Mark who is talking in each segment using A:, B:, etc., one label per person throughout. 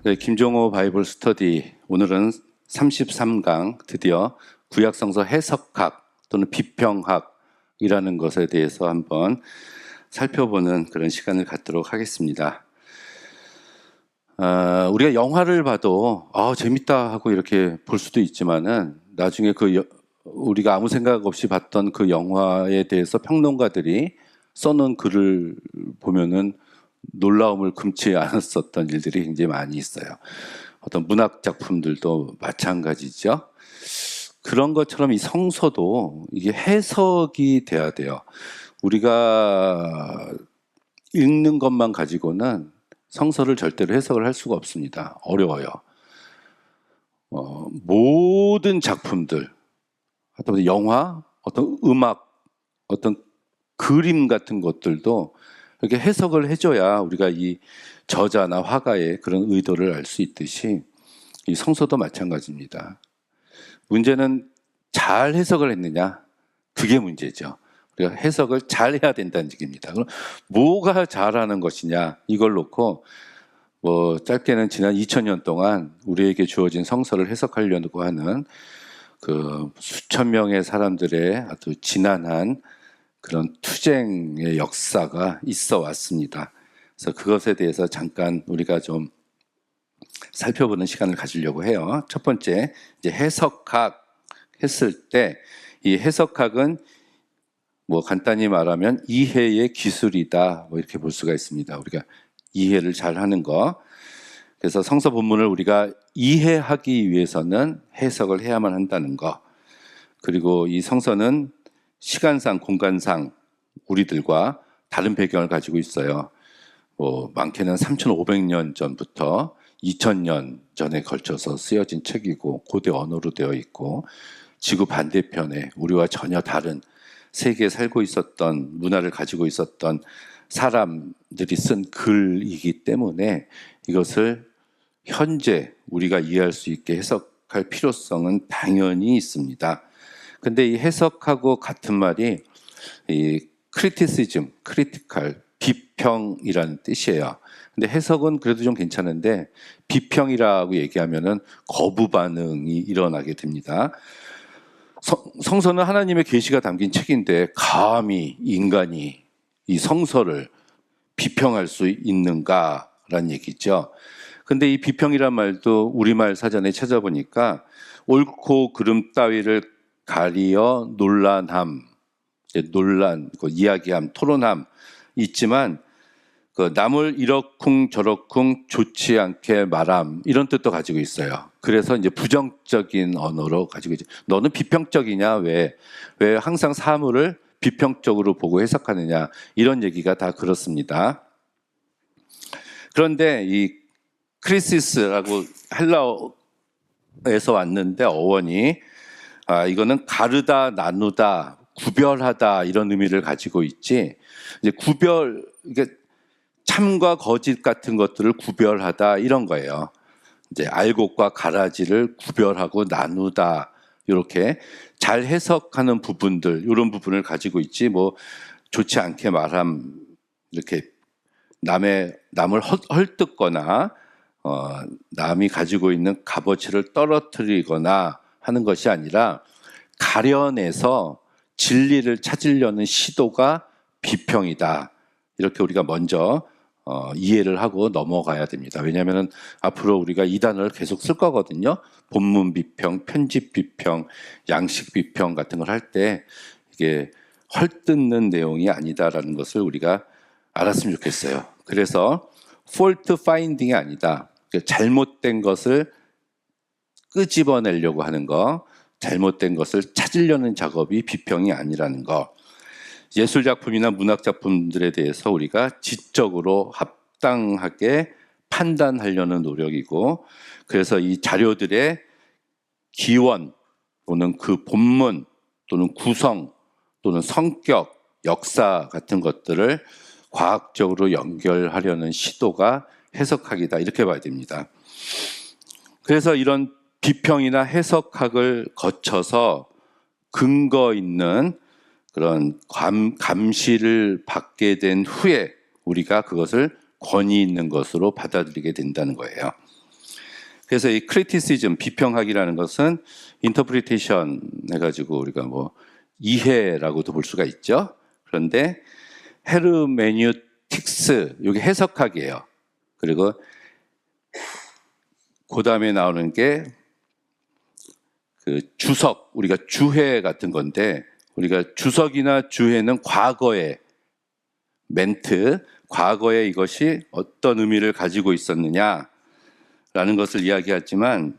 A: 네, 김종호 바이블 스터디 오늘은 33강 드디어 구약성서 해석학 또는 비평학이라는 것에 대해서 한번 살펴보는 그런 시간을 갖도록 하겠습니다. 우리가 영화를 봐도 재밌다 하고 이렇게 볼 수도 있지만은 나중에 우리가 아무 생각 없이 봤던 그 영화에 대해서 평론가들이 써놓은 글을 보면은 놀라움을 금치 않았었던 일들이 굉장히 많이 있어요. 어떤 문학 작품들도 마찬가지죠. 그런 것처럼 이 성서도 이게 해석이 돼야 돼요. 우리가 읽는 것만 가지고는 성서를 절대로 해석을 할 수가 없습니다. 어려워요. 모든 작품들, 어떤 영화, 어떤 음악, 어떤 그림 같은 것들도 이렇게 해석을 해줘야 우리가 이 저자나 화가의 그런 의도를 알 수 있듯이 이 성서도 마찬가지입니다. 문제는 잘 해석을 했느냐? 그게 문제죠. 우리가 해석을 잘 해야 된다는 얘기입니다. 그럼 뭐가 잘하는 것이냐? 이걸 놓고 짧게는 지난 2000년 동안 우리에게 주어진 성서를 해석하려고 하는 그 수천 명의 사람들의 아주 지난한 그런 투쟁의 역사가 있어 왔습니다. 그래서 그것에 대해서 잠깐 우리가 좀 살펴보는 시간을 가지려고 해요. 첫 번째, 이제 해석학 했을 때 이 해석학은 간단히 말하면 이해의 기술이다. 이렇게 볼 수가 있습니다. 우리가 이해를 잘 하는 거. 그래서 성서 본문을 우리가 이해하기 위해서는 해석을 해야만 한다는 거. 그리고 이 성서는 시간상, 공간상 우리들과 다른 배경을 가지고 있어요. 많게는 3,500년 전부터 2,000년 전에 걸쳐서 쓰여진 책이고 고대 언어로 되어 있고 지구 반대편에 우리와 전혀 다른 세계에 살고 있었던 문화를 가지고 있었던 사람들이 쓴 글이기 때문에 이것을 현재 우리가 이해할 수 있게 해석할 필요성은 당연히 있습니다. 근데 이 해석하고 같은 말이 이 크리티시즘, 크리티컬, 비평이라는 뜻이에요. 근데 해석은 그래도 좀 괜찮은데 비평이라고 얘기하면은 거부 반응이 일어나게 됩니다. 성서는 하나님의 계시가 담긴 책인데 감히 인간이 이 성서를 비평할 수 있는가라는 얘기죠. 근데 이 비평이란 말도 우리말 사전에 찾아보니까 옳고 그름 따위를 가리어 논란함, 이야기함, 토론함 있지만 남을 이러쿵 저러쿵 좋지 않게 말함 이런 뜻도 가지고 있어요. 그래서 이제 부정적인 언어로 가지고 있죠. 너는 비평적이냐? 왜 항상 사물을 비평적으로 보고 해석하느냐? 이런 얘기가 다 그렇습니다. 그런데 이 크리시스라고 헬라어에서 왔는데 어원이 이거는 가르다, 나누다, 구별하다 이런 의미를 가지고 있지. 이제 이게 참과 거짓 같은 것들을 구별하다 이런 거예요. 이제 알곡과 가라지를 구별하고 나누다 이렇게 잘 해석하는 부분들 이런 부분을 가지고 있지 좋지 않게 말함 이렇게 남을 헐뜯거나 남이 가지고 있는 값어치를 떨어뜨리거나 하는 것이 아니라 가려내서 진리를 찾으려는 시도가 비평이다. 이렇게 우리가 먼저 이해를 하고 넘어가야 됩니다. 왜냐하면 앞으로 우리가 이 단어를 계속 쓸 거거든요. 본문 비평, 편집 비평, 양식 비평 같은 걸 할 때 이게 헐뜯는 내용이 아니다라는 것을 우리가 알았으면 좋겠어요. 그래서 fault finding이 아니다. 잘못된 것을 끄집어내려고 하는 거, 잘못된 것을 찾으려는 작업이 비평이 아니라는 거. 예술작품이나 문학작품들에 대해서 우리가 지적으로 합당하게 판단하려는 노력이고, 그래서 이 자료들의 기원 또는 그 본문 또는 구성 또는 성격, 역사 같은 것들을 과학적으로 연결하려는 시도가 해석학이다 이렇게 봐야 됩니다. 그래서 이런 비평이나 해석학을 거쳐서 근거 있는 그런 감시를 받게 된 후에 우리가 그것을 권위 있는 것으로 받아들이게 된다는 거예요. 그래서 이 크리티시즘, 비평학이라는 것은 인터프리테이션 해가지고 우리가 뭐 이해라고도 볼 수가 있죠. 그런데 헤르메뉴틱스, 이게 해석학이에요. 그리고 그 다음에 나오는 게 그 주석, 우리가 주해 같은 건데, 우리가 주석이나 주해는 과거의 멘트, 과거에 이것이 어떤 의미를 가지고 있었느냐라는 것을 이야기하지만,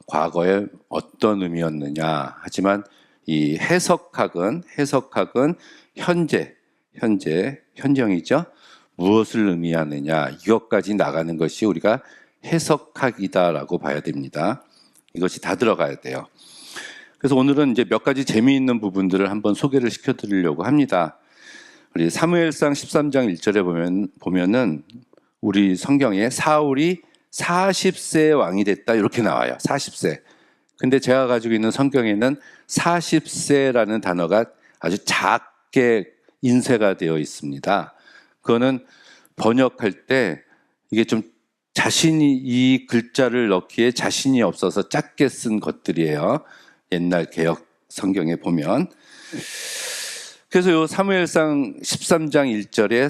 A: 과거에 어떤 의미였느냐. 하지만 이 해석학은 현정이죠. 무엇을 의미하느냐. 이것까지 나가는 것이 우리가 해석학이다라고 봐야 됩니다. 이것이 다 들어가야 돼요. 그래서 오늘은 이제 몇 가지 재미있는 부분들을 한번 소개를 시켜드리려고 합니다. 우리 사무엘상 13장 1절에 보면은 우리 성경에 사울이 40세 왕이 됐다 이렇게 나와요. 40세. 근데 제가 가지고 있는 성경에는 40세라는 단어가 아주 작게 인쇄가 되어 있습니다. 그거는 번역할 때 이게 좀 자신이 이 글자를 넣기에 자신이 없어서 작게 쓴 것들이에요. 옛날 개역 성경에 보면. 그래서 요 사무엘상 13장 1절에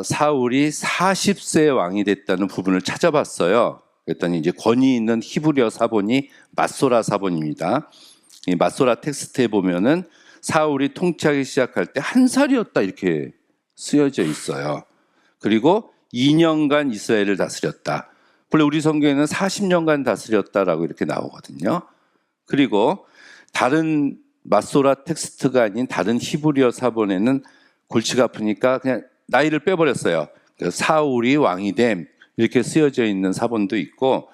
A: 사울이 40세 왕이 됐다는 부분을 찾아봤어요. 그랬더니 이제 권위 있는 히브리어 사본이 마소라 사본입니다. 이 마소라 텍스트에 보면은 사울이 통치하기 시작할 때 1살이었다 이렇게 쓰여져 있어요. 그리고 2년간 이스라엘을 다스렸다. 원래 우리 성경에는 40년간 다스렸다라고 이렇게 나오거든요. 그리고 다른 마소라 텍스트가 아닌 다른 히브리어 사본에는 골치가 아프니까 그냥 나이를 빼버렸어요. 사울이 왕이 됨 이렇게 쓰여져 있는 사본도 있고,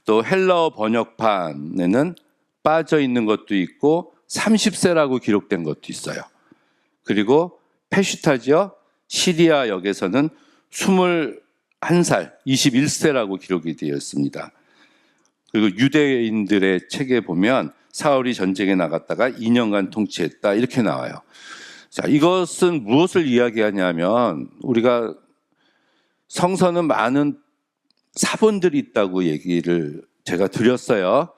A: 또 헬라어 번역판에는 빠져 있는 것도 있고 30세라고 기록된 것도 있어요. 그리고 페슈타지어 시리아 역에서는 21살, 21세라고 기록이 되어 있습니다. 그리고 유대인들의 책에 보면 사울이 전쟁에 나갔다가 2년간 통치했다 이렇게 나와요. 자, 이것은 무엇을 이야기하냐면 우리가 성서는 많은 사본들이 있다고 얘기를 제가 드렸어요.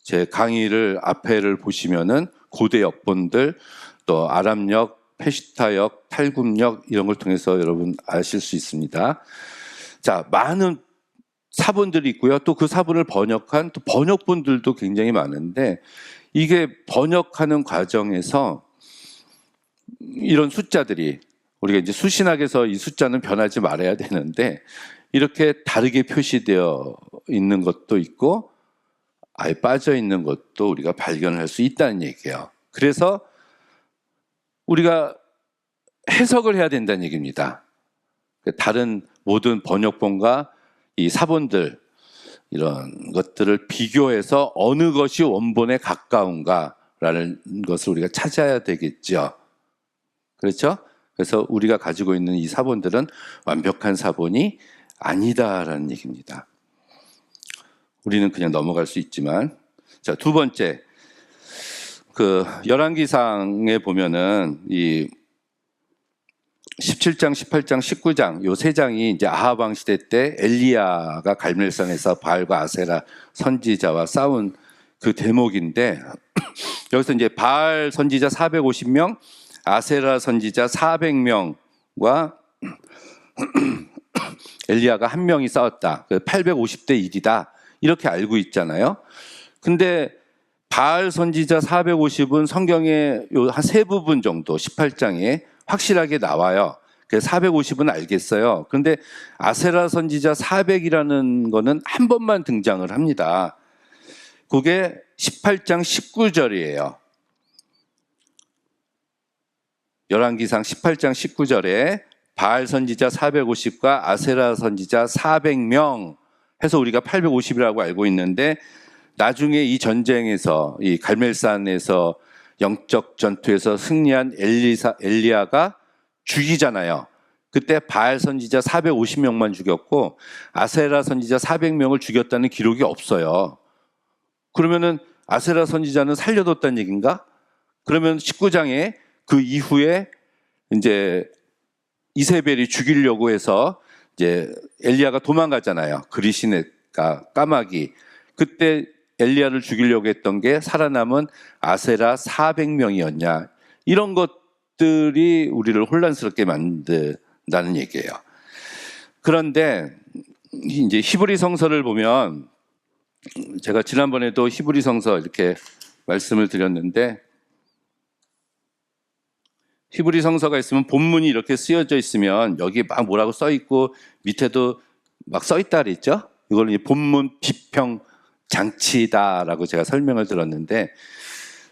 A: 제 강의를 앞에를 보시면은 고대 역본들, 또 아람역, 페시타역, 탈굼역 이런 걸 통해서 여러분 아실 수 있습니다. 자, 많은 사본들이 있고요. 또 그 사본을 번역한 또 번역본들도 굉장히 많은데, 이게 번역하는 과정에서 이런 숫자들이 우리가 이제 수신학에서 이 숫자는 변하지 말아야 되는데 이렇게 다르게 표시되어 있는 것도 있고 아예 빠져 있는 것도 우리가 발견할 수 있다는 얘기예요. 그래서 우리가 해석을 해야 된다는 얘기입니다. 다른 모든 번역본과 이 사본들 이런 것들을 비교해서 어느 것이 원본에 가까운가라는 것을 우리가 찾아야 되겠죠. 그렇죠? 그래서 우리가 가지고 있는 이 사본들은 완벽한 사본이 아니다라는 얘기입니다. 우리는 그냥 넘어갈 수 있지만, 자, 두 번째, 그 열왕기상에 보면은 이 17장, 18장, 19장 요 세 장이 이제 아합 왕 시대 때 엘리야가 갈멜산에서 바알과 아세라 선지자와 싸운 그 대목인데 여기서 이제 바알 선지자 450명, 아세라 선지자 400명과 엘리야가 한 명이 싸웠다. 850대 1이다. 이렇게 알고 있잖아요. 근데 바알 선지자 450은 성경에 한 세 부분 정도 18장에 확실하게 나와요. 그래서 450은 알겠어요. 그런데 아세라 선지자 400이라는 거는 한 번만 등장을 합니다. 그게 18장 19절이에요. 열왕기상 18장 19절에 바알 선지자 450과 아세라 선지자 400명 해서 우리가 850이라고 알고 있는데, 나중에 이 전쟁에서 이 갈멜산에서 영적 전투에서 승리한 엘리야가 죽이잖아요. 그때 바알 선지자 450명만 죽였고 아세라 선지자 400명을 죽였다는 기록이 없어요. 그러면은 아세라 선지자는 살려뒀다는 얘기인가? 그러면 19장에 그 이후에 이제 이세벨이 죽이려고 해서 이제 엘리야가 도망가잖아요. 그리시네가 까마귀. 그때 엘리야를 죽이려고 했던 게 살아남은 아세라 400명이었냐. 이런 것들이 우리를 혼란스럽게 만든다는 얘기예요. 그런데 이제 히브리 성서를 보면, 제가 지난번에도 히브리 성서 이렇게 말씀을 드렸는데, 히브리 성서가 있으면 본문이 이렇게 쓰여져 있으면 여기 막 뭐라고 써 있고 밑에도 막 써 있다 그랬죠? 이걸 이제 본문 비평 장치다라고 제가 설명을 들었는데,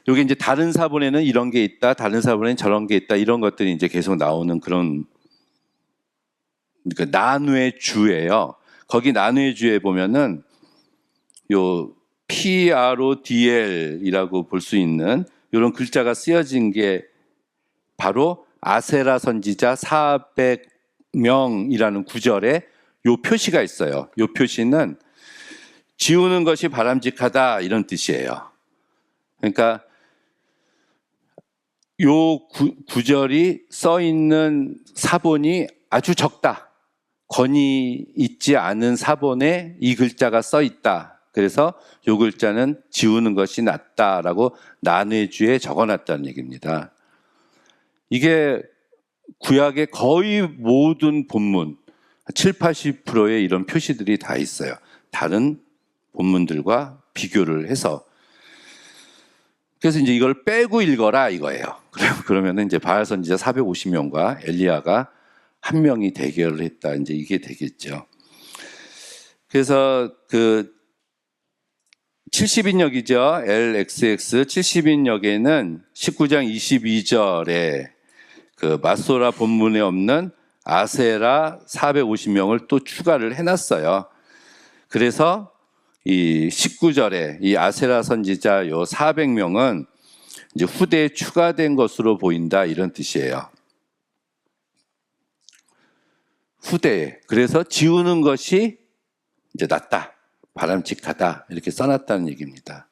A: 여기 이제 다른 사본에는 이런 게 있다, 다른 사본에는 저런 게 있다, 이런 것들이 이제 계속 나오는 그런, 그러니까 나누의 주예요. 거기 나누의 주에 보면은 요 PRODL이라고 볼 수 있는 이런 글자가 쓰여진 게 바로 아세라 선지자 400명이라는 구절에 요 표시가 있어요. 요 표시는 지우는 것이 바람직하다 이런 뜻이에요. 그러니까 요 구절이 써 있는 사본이 아주 적다. 권위 있지 않은 사본에 이 글자가 써 있다. 그래서 요 글자는 지우는 것이 낫다라고 나뇌주에 적어놨다는 얘기입니다. 이게 구약의 거의 모든 본문 70-80%의 이런 표시들이 다 있어요. 다른 본문들과 비교를 해서. 그래서 이제 이걸 빼고 읽어라 이거예요. 그러면은 이제 바알 선지자 450명과 엘리야가 한 명이 대결을 했다. 이제 이게 되겠죠. 그래서 그 70인역이죠. LXX 70인역에는 19장 22절에 그 마소라 본문에 없는 아세라 450명을 또 추가를 해놨어요. 그래서 이 19절에 이 아세라 선지자 요 400명은 이제 후대에 추가된 것으로 보인다 이런 뜻이에요. 후대에. 그래서 지우는 것이 이제 낫다, 바람직하다 이렇게 써놨다는 얘기입니다.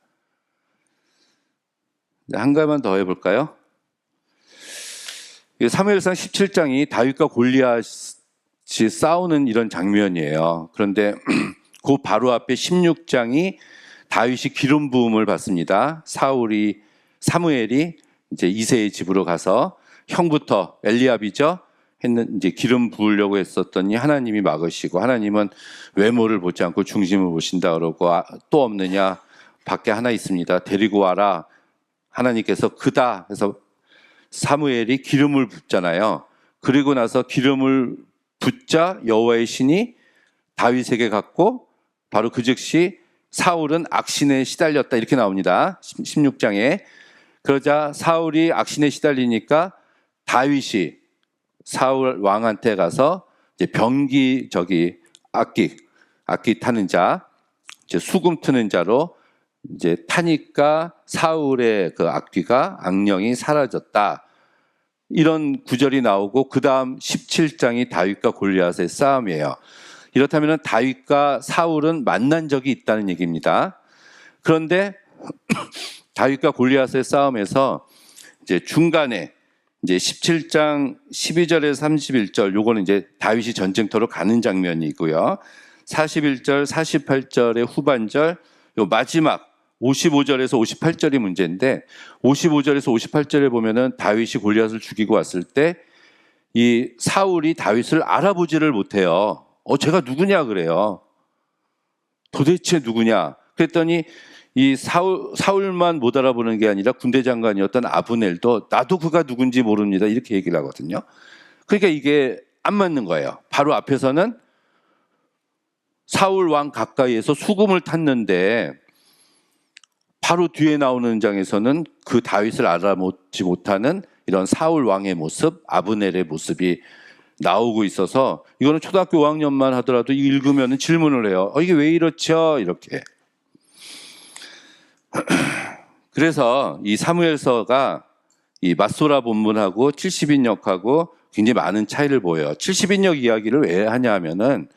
A: 한 가지만 더 해볼까요? 사무엘상 17장이 다윗과 골리앗이 싸우는 이런 장면이에요. 그런데 그 바로 앞에 16장이 다윗이 기름 부음을 받습니다. 사무엘이 이제 이새의 집으로 가서 형부터 엘리압이죠. 이제 기름 부으려고 했었더니 하나님이 막으시고, 하나님은 외모를 보지 않고 중심을 보신다 그러고, 또 없느냐, 밖에 하나 있습니다, 데리고 와라. 하나님께서 그다 해서 사무엘이 기름을 붓잖아요. 그리고 나서 기름을 붓자 여호와의 신이 다윗에게 갔고, 바로 그 즉시 사울은 악신에 시달렸다 이렇게 나옵니다. 16장에. 그러자 사울이 악신에 시달리니까 다윗이 사울 왕한테 가서 이제 병기 악기 타는 자, 이제 수금 트는 자로 이제 타니까 사울의 그 악령이 사라졌다. 이런 구절이 나오고, 그 다음 17장이 다윗과 골리앗의 싸움이에요. 이렇다면 다윗과 사울은 만난 적이 있다는 얘기입니다. 그런데 다윗과 골리앗의 싸움에서 이제 중간에 이제 17장 12절에서 31절, 요거는 이제 다윗이 전쟁터로 가는 장면이고요. 41절, 48절의 후반절, 요 마지막 55절에서 58절이 문제인데, 55절에서 58절에 보면은 다윗이 골리앗을 죽이고 왔을 때 이 사울이 다윗을 알아보지를 못해요. 제가 누구냐 그래요. 도대체 누구냐? 그랬더니 이 사울만 못 알아보는 게 아니라 군대 장관이었던 아브넬도 나도 그가 누군지 모릅니다 이렇게 얘기를 하거든요. 그러니까 이게 안 맞는 거예요. 바로 앞에서는 사울 왕 가까이에서 수금을 탔는데, 바로 뒤에 나오는 장에서는 그 다윗을 알아보지 못하는 이런 사울 왕의 모습, 아브넬의 모습이 나오고 있어서, 이거는 초등학교 5학년만 하더라도 읽으면 질문을 해요. 이게 왜 이렇죠? 이렇게. 그래서 이 사무엘서가 이 맞소라 본문하고 70인역하고 굉장히 많은 차이를 보여요. 70인역 이야기를 왜 하냐 하면은,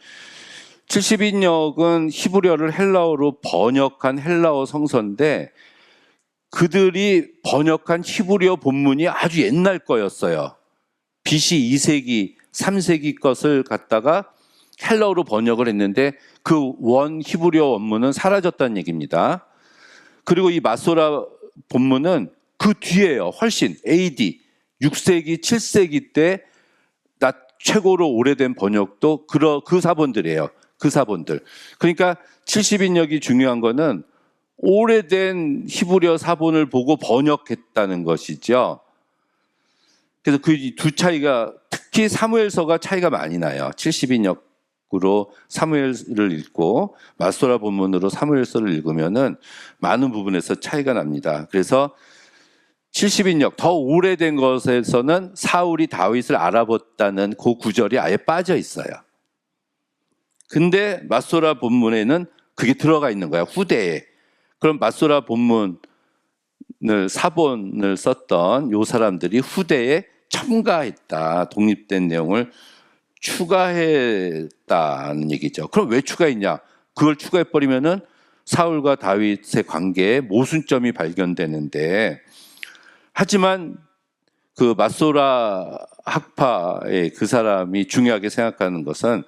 A: 70인역은 히브리어를 헬라어로 번역한 헬라어 성서인데, 그들이 번역한 히브리어 본문이 아주 옛날 거였어요. BC 2세기, 3세기 것을 갖다가 헬라어로 번역을 했는데 그 원 히브리어 원문은 사라졌다는 얘기입니다. 그리고 이 마소라 본문은 그 뒤에요. 훨씬 AD 6세기, 7세기 때 최고로 오래된 번역도 그 사본들이에요. 그 사본들. 그러니까 70인역이 중요한 거는 오래된 히브리어 사본을 보고 번역했다는 것이죠. 그래서 그 두 차이가, 특히 사무엘서가 차이가 많이 나요. 70인역으로 사무엘을 읽고 마소라 본문으로 사무엘서를 읽으면은 많은 부분에서 차이가 납니다. 그래서 70인역, 더 오래된 것에서는 사울이 다윗을 알아봤다는 그 구절이 아예 빠져 있어요. 근데 마소라 본문에는 그게 들어가 있는 거야, 후대에. 그럼 마소라 본문을, 사본을 썼던 요 사람들이 후대에 첨가했다, 독립된 내용을 추가했다는 얘기죠. 그럼 왜 추가했냐? 그걸 추가해버리면은 사울과 다윗의 관계에 모순점이 발견되는데, 하지만 그 마소라 학파의 그 사람이 중요하게 생각하는 것은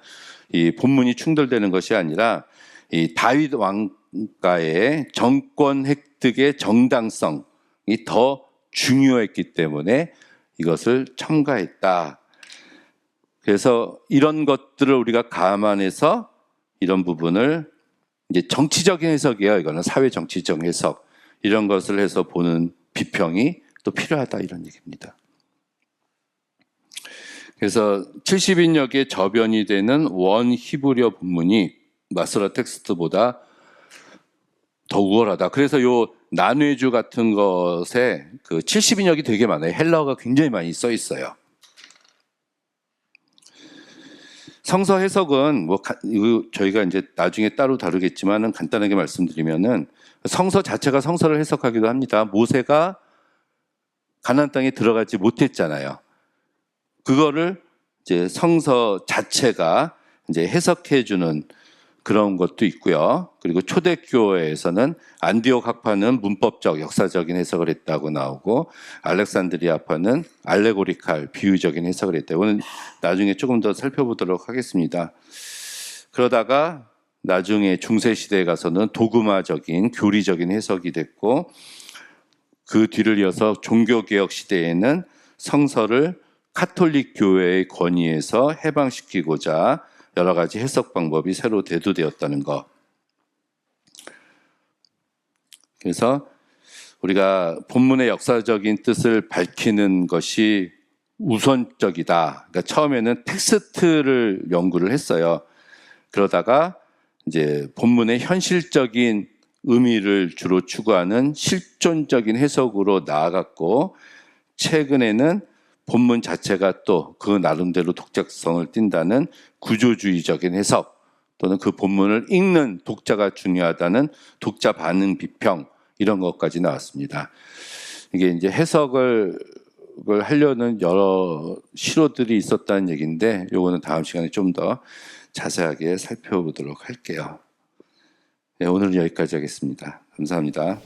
A: 이 본문이 충돌되는 것이 아니라 이 다윗 왕가의 정권 획득의 정당성이 더 중요했기 때문에 이것을 첨가했다. 그래서 이런 것들을 우리가 감안해서 이런 부분을 이제 정치적인 해석이에요. 이거는 사회 정치적 해석. 이런 것을 해서 보는 비평이 또 필요하다, 이런 얘기입니다. 그래서 70인역의 저변이 되는 원 히브리어 본문이 마소라 텍스트보다 더 우월하다. 그래서 요 난회주 같은 것에 그 70인역이 되게 많아요. 헬라어가 굉장히 많이 써 있어요. 성서 해석은 뭐 저희가 이제 나중에 따로 다루겠지만은 간단하게 말씀드리면은 성서 자체가 성서를 해석하기도 합니다. 모세가 가나안 땅에 들어가지 못했잖아요. 그거를 이제 성서 자체가 이제 해석해 주는 그런 것도 있고요. 그리고 초대교회에서는 안디옥 학파는 문법적, 역사적인 해석을 했다고 나오고, 알렉산드리아파는 알레고리칼, 비유적인 해석을 했다. 오늘 나중에 조금 더 살펴보도록 하겠습니다. 그러다가 나중에 중세시대에 가서는 도그마적인, 교리적인 해석이 됐고, 그 뒤를 이어서 종교개혁 시대에는 성서를 카톨릭 교회의 권위에서 해방시키고자 여러 가지 해석 방법이 새로 대두되었다는 것. 그래서 우리가 본문의 역사적인 뜻을 밝히는 것이 우선적이다. 그러니까 처음에는 텍스트를 연구를 했어요. 그러다가 이제 본문의 현실적인 의미를 주로 추구하는 실존적인 해석으로 나아갔고, 최근에는 본문 자체가 또 그 나름대로 독자성을 띈다는 구조주의적인 해석, 또는 그 본문을 읽는 독자가 중요하다는 독자 반응 비평, 이런 것까지 나왔습니다. 이게 이제 해석을 하려는 여러 시도들이 있었다는 얘기인데, 요거는 다음 시간에 좀 더 자세하게 살펴보도록 할게요. 네, 오늘은 여기까지 하겠습니다. 감사합니다.